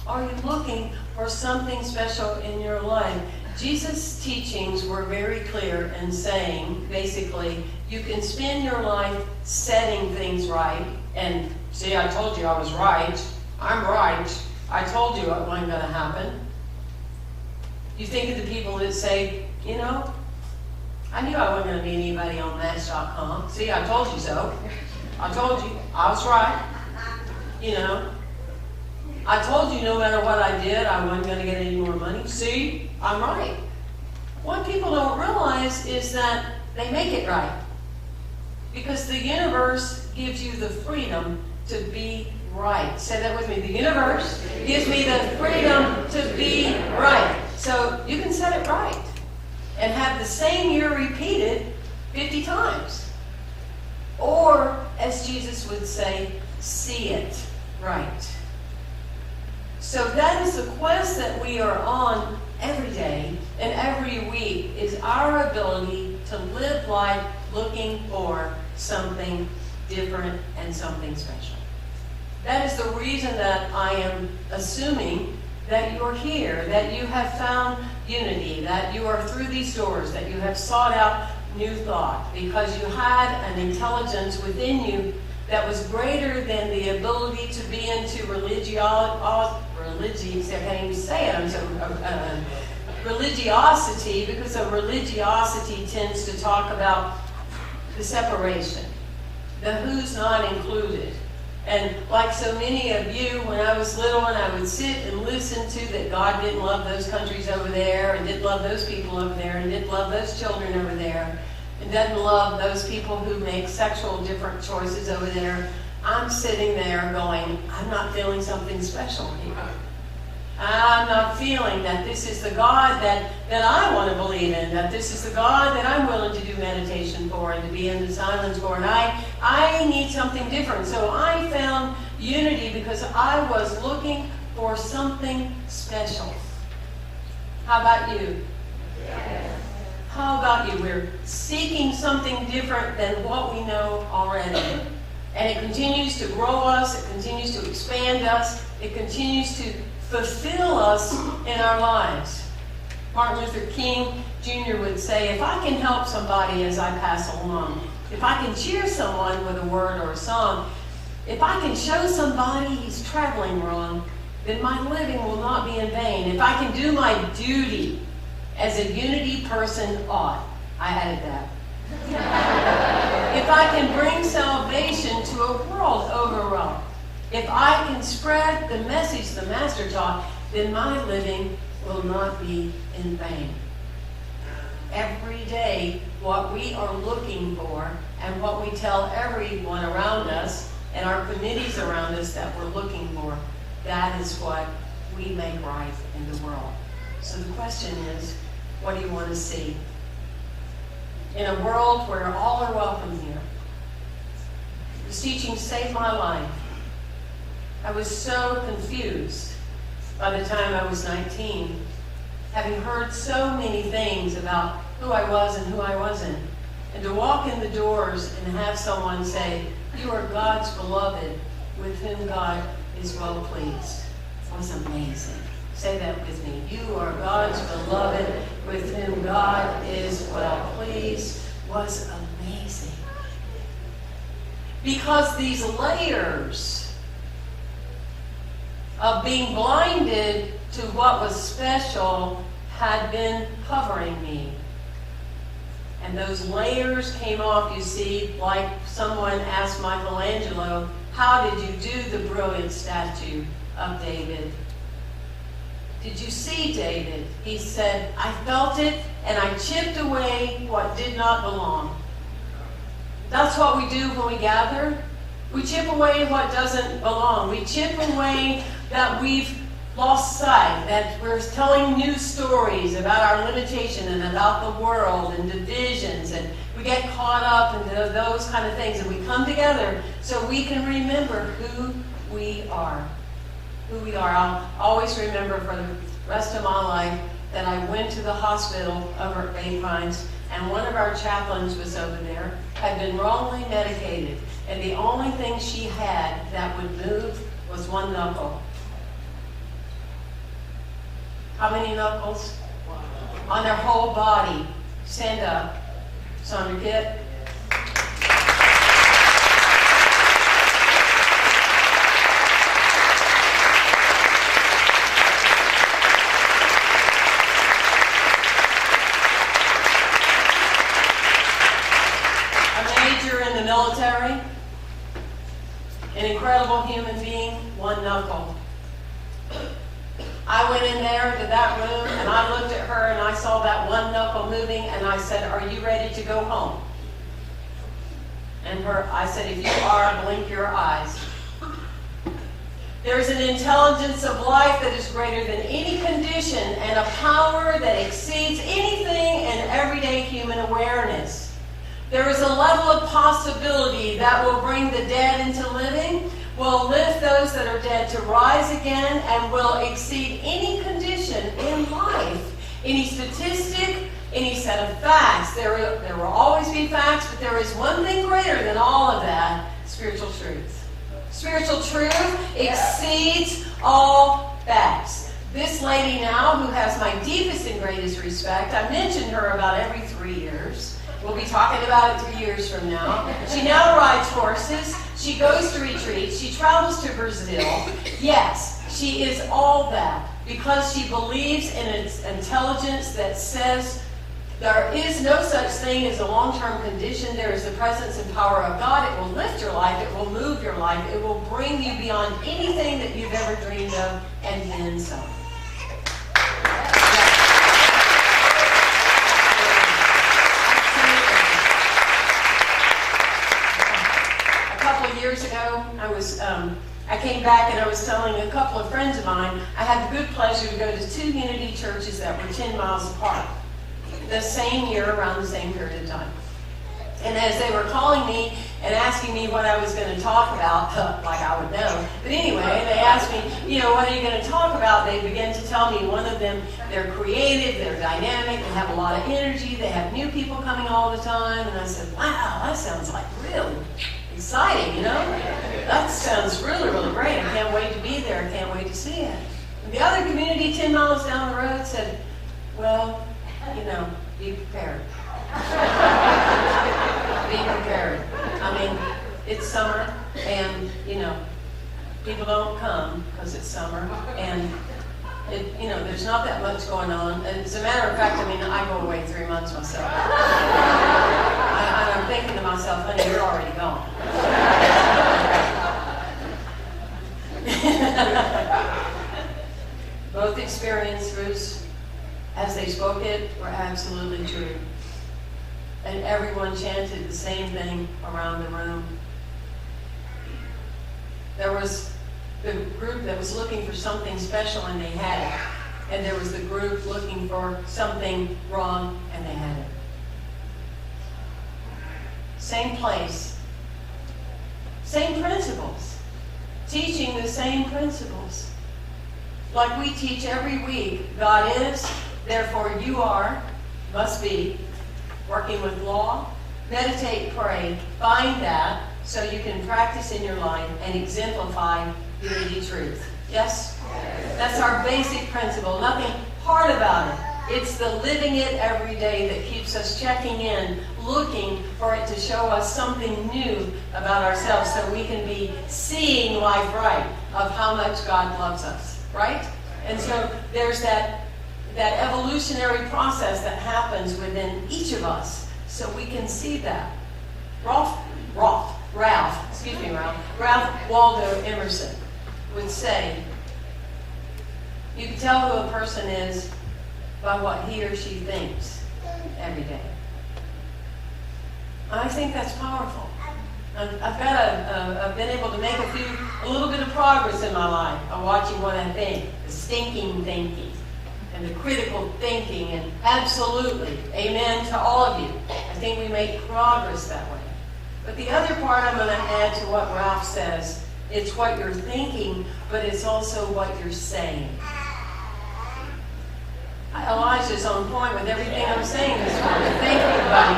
Are you looking for something special in your life? Jesus' teachings were very clear in saying, basically, you can spend your life setting things right. And see, I told you I was right. I'm right. I told you it wasn't going to happen. You think of the people that say, you know, I knew I wasn't going to meet anybody on Match.com. See, I told you so. I told you. I was right. You know. I told you no matter what I did, I wasn't going to get any more money. See, I'm right. What people don't realize is that they make it right. Because the universe gives you the freedom to be right. Say that with me. The universe gives me the freedom to be right. So you can set it right and have the same year repeated 50 times. Or, as Jesus would say, see it right. So that is the quest that we are on every day and every week, is our ability to live life looking for something different and something special. That is the reason that I am assuming that you're here, that you have found unity, that you are through these doors, that you have sought out new thought, because you had an intelligence within you that was greater than the ability to be into religiosity. I can't even say it. I'm so religiosity, because of religiosity tends to talk about the separation, the who's not included. And like so many of you, when I was little and I would sit and listen to that God didn't love those countries over there, and didn't love those people over there, and didn't love those children over there, and doesn't love those people who make sexual different choices over there, I'm sitting there going, I'm not feeling something special here. I'm not feeling that this is the God that I want to believe in, that this is the God that I'm willing to do meditation for and to be in the silence for. And I need something different. So I found unity because I was looking for something special. How about you? Yes. How about you? We're seeking something different than what we know already. And it continues to grow us. It continues to expand us. It continues to fulfill us in our lives. Martin Luther King Jr. would say, if I can help somebody as I pass along, if I can cheer someone with a word or a song, if I can show somebody he's traveling wrong, then my living will not be in vain. If I can do my duty as a unity person ought, I added that. If I can bring salvation to a world overwhelmed, if I can spread the message the Master taught, then my living will not be in vain. Every day, what we are looking for and what we tell everyone around us and our committees around us that we're looking for, that is what we make right in the world. So the question is, what do you want to see? In a world where all are welcome here. This teaching saved my life. I was so confused by the time I was 19, having heard so many things about who I was and who I wasn't. And to walk in the doors and have someone say, you are God's beloved, with whom God is well pleased, was amazing. Say that with me. You are God's beloved, with whom God is well pleased, was amazing. Because these layers of being blinded to what was special had been covering me. And those layers came off, you see, like someone asked Michelangelo, how did you do the brilliant statue of David? Did you see David? He said, I felt it and I chipped away what did not belong. That's what we do when we gather. We chip away what doesn't belong. We chip away that we've lost sight, that we're telling new stories about our limitation and about the world and divisions, and we get caught up into those kind of things, and we come together so we can remember who we are. Who we are. I'll always remember for the rest of my life that I went to the hospital over at Bay Pines, and one of our chaplains was over there, had been wrongly medicated, and the only thing she had that would move was one knuckle. How many knuckles? On their whole body. Stand up. Sandra Kit. Military, an incredible human being, one knuckle. I went in there to that room and I looked at her and I saw that one knuckle moving and I said, "Are you ready to go home?" And I said, "If you are, blink your eyes." There's an intelligence of life that is greater than any condition and a power that exceeds anything in everyday human awareness. There is a level of possibility that will bring the dead into living, will lift those that are dead to rise again, and will exceed any condition in life, any statistic, any set of facts. There will always be facts, but there is one thing greater than all of that: spiritual truth. Spiritual truth exceeds all facts. This lady now, who has my deepest and greatest respect, I mention her about every 3 years. We'll be talking about it 3 years from now. She now rides horses. She goes to retreats. She travels to Brazil. Yes, she is all that because she believes in its intelligence that says there is no such thing as a long-term condition. There is the presence and power of God. It will lift your life. It will move your life. It will bring you beyond anything that you've ever dreamed of and then some. Years ago, I came back and I was telling a couple of friends of mine, I had the good pleasure to go to 2 Unity churches that were 10 miles apart the same year around the same period of time. And as they were calling me and asking me what I was going to talk about, like I would know, but anyway, they asked me, what are you going to talk about? They began to tell me, one of them, they're creative, they're dynamic, they have a lot of energy, they have new people coming all the time. And I said, wow, that sounds like really exciting, That sounds really, really great. I can't wait to be there. I can't wait to see it. And the other community 10 miles down the road said, well, be prepared. Be prepared. I mean, it's summer and, people don't come because it's summer and there's not that much going on. And as a matter of fact, I go away 3 months myself. I'm thinking to myself, honey, you're already gone. Both experiences, as they spoke it, were absolutely true. And everyone chanted the same thing around the room. There was the group that was looking for something special and they had it. And there was the group looking for something wrong and they had it. Same place. Same principles. Teaching the same principles. Like we teach every week, God is, therefore you are, must be, working with law, meditate, pray, find that so you can practice in your life and exemplify unity truth. Yes? That's our basic principle. Nothing hard about it. It's the living it every day that keeps us checking in, looking for it to show us something new about ourselves so we can be seeing life right of how much God loves us, right? And so there's that evolutionary process that happens within each of us so we can see that. Ralph Waldo Emerson would say, you can tell who a person is by what he or she thinks every day. I think that's powerful. I've been able to make a little bit of progress in my life by watching what I think, the stinking thinking and the critical thinking, and absolutely, amen to all of you. I think we make progress that way. But the other part I'm going to add to what Ralph says, it's what you're thinking, but it's also what you're saying. Elijah's on point with everything I'm saying this morning. Thank you, buddy.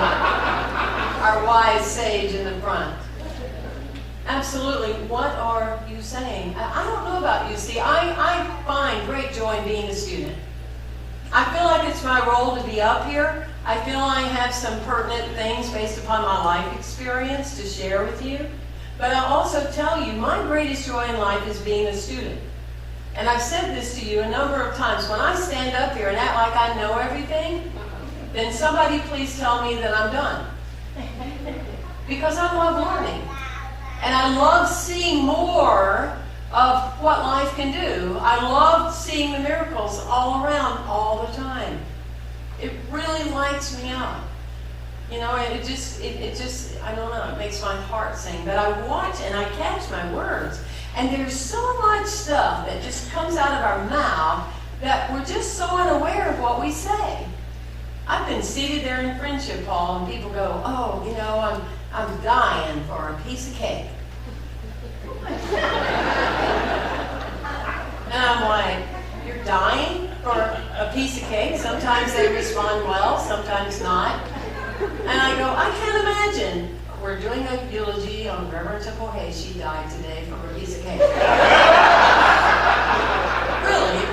Our wise sage in the front. Absolutely. What are you saying? I don't know about you. See, I find great joy in being a student. my role to be up here. I feel I have some pertinent things based upon my life experience to share with you. But I'll also tell you, my greatest joy in life is being a student. And I've said this to you a number of times. When I stand up here and act like I know everything, then somebody please tell me that I'm done. Because I love learning. And I love seeing more of what life can do. I love seeing the miracles all around all the time. It really lights me up. You know, it just, I don't know, it makes my heart sing. But I watch and I catch my words. And there's so much stuff that just comes out of our mouth that we're just so unaware of what we say. I've been seated there in Friendship Hall and people go, oh, you know, I'm dying for a piece of cake. And I'm like, you're dying for a piece of cake? Sometimes they respond well, sometimes not. And I go, I can't imagine. We're doing a eulogy on Reverend Temple Hayes. She died today from a piece of cake. Really?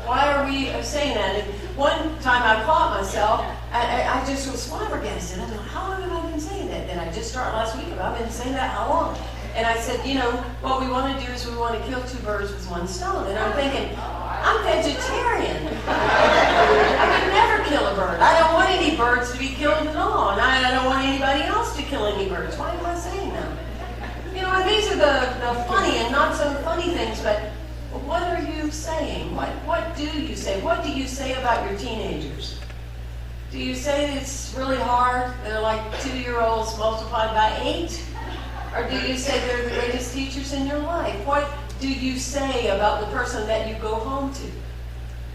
Why are we saying that? And one time I caught myself, I just was flabbergasted. I thought, how long have I been saying that? Did I just start last week? Have I been saying that? How long? And I said, you know, what we want to do is we want to kill 2 birds with 1 stone. And I'm thinking, I'm vegetarian. I could never kill a bird. I don't want any birds to be killed at all. And I don't want anybody else to kill any birds. Why am I saying that? You know, and these are the funny and not so funny things, but what are you saying? What do you say? What do you say about your teenagers? Do you say it's really hard? They're like 2-year-olds multiplied by 8? Or do you say they're the greatest teachers in your life? What do you say about the person that you go home to?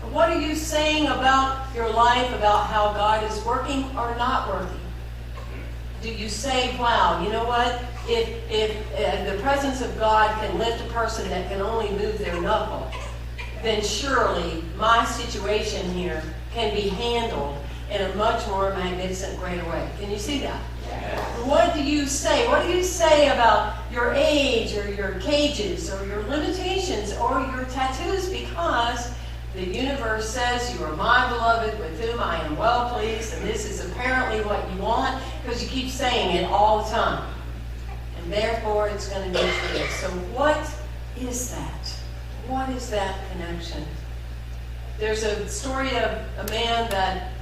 What are you saying about your life, about how God is working or not working? Do you say, wow, you know what? If the presence of God can lift a person that can only move their knuckle, then surely my situation here can be handled in a much more magnificent, greater way. Can you see that? What do you say? What do you say about your age or your cages or your limitations or your tattoos? Because the universe says you are my beloved with whom I am well pleased, and this is apparently what you want because you keep saying it all the time. And therefore it's going to be true. So what is that? What is that connection? There's a story of a man that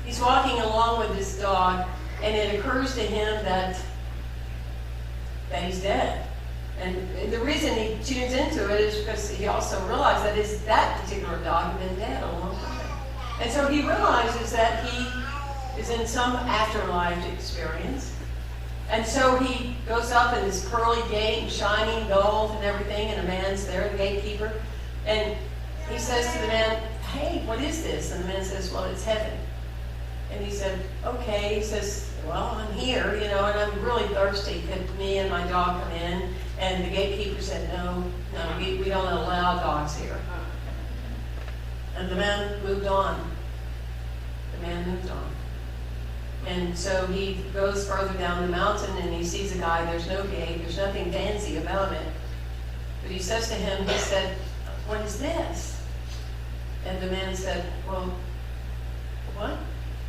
he's walking along with his dog, and it occurs to him that he's dead. And the reason he tunes into it is because he also realized that that particular dog had been dead a long time. And so he realizes that he is in some afterlife experience. And so he goes up in this pearly gate, shining gold and everything, and a man's there, the gatekeeper. And he says to the man, hey, what is this? And the man says, well, it's heaven. And he said, okay. He says, well, I'm here, you know, and I'm really thirsty. Could me and my dog come in? And the gatekeeper said, no, we don't allow dogs here. And the man moved on. The man moved on. And so he goes further down the mountain and he sees a guy. There's no gate. There's nothing fancy about it. But he says to him, he said, what is this? And the man said, well, what?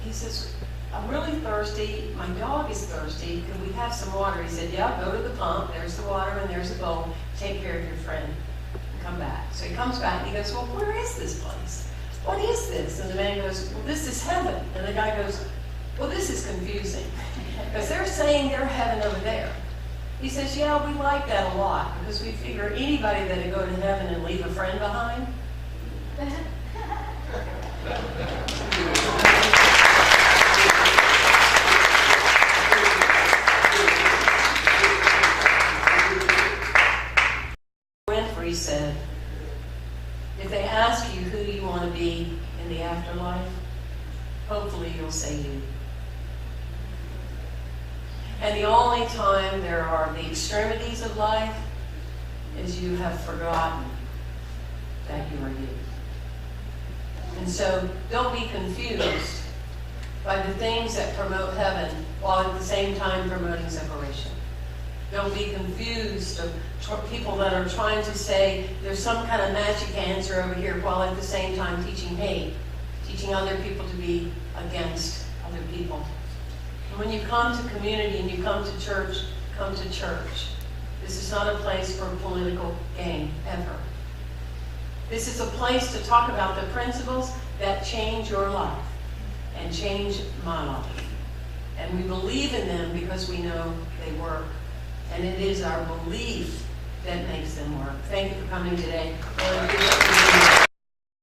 He says, I'm really thirsty. My dog is thirsty. Could we have some water? He said, yeah, go to the pump. There's the water and there's the bowl. Take care of your friend and come back. So he comes back and he goes, well, where is this place? What is this? And the man goes, well, this is heaven. And the guy goes, well, this is confusing because they're saying they're heaven over there. He says, yeah, we like that a lot because we figure anybody that'd go to heaven and leave a friend behind. Winfrey said, if they ask you who you want to be in the afterlife, hopefully you'll say you. And the only time there are the extremities of life is you have forgotten that you are you. And so don't be confused by the things that promote heaven while at the same time promoting separation. They'll be confused of people that are trying to say there's some kind of magic answer over here while at the same time teaching hate, teaching other people to be against other people. And when you come to community and you come to church, come to church. This is not a place for a political game, ever. This is a place to talk about the principles that change your life and change my life. And we believe in them because we know they work. And it is our belief that makes them work. Thank you for coming today. Really appreciate you.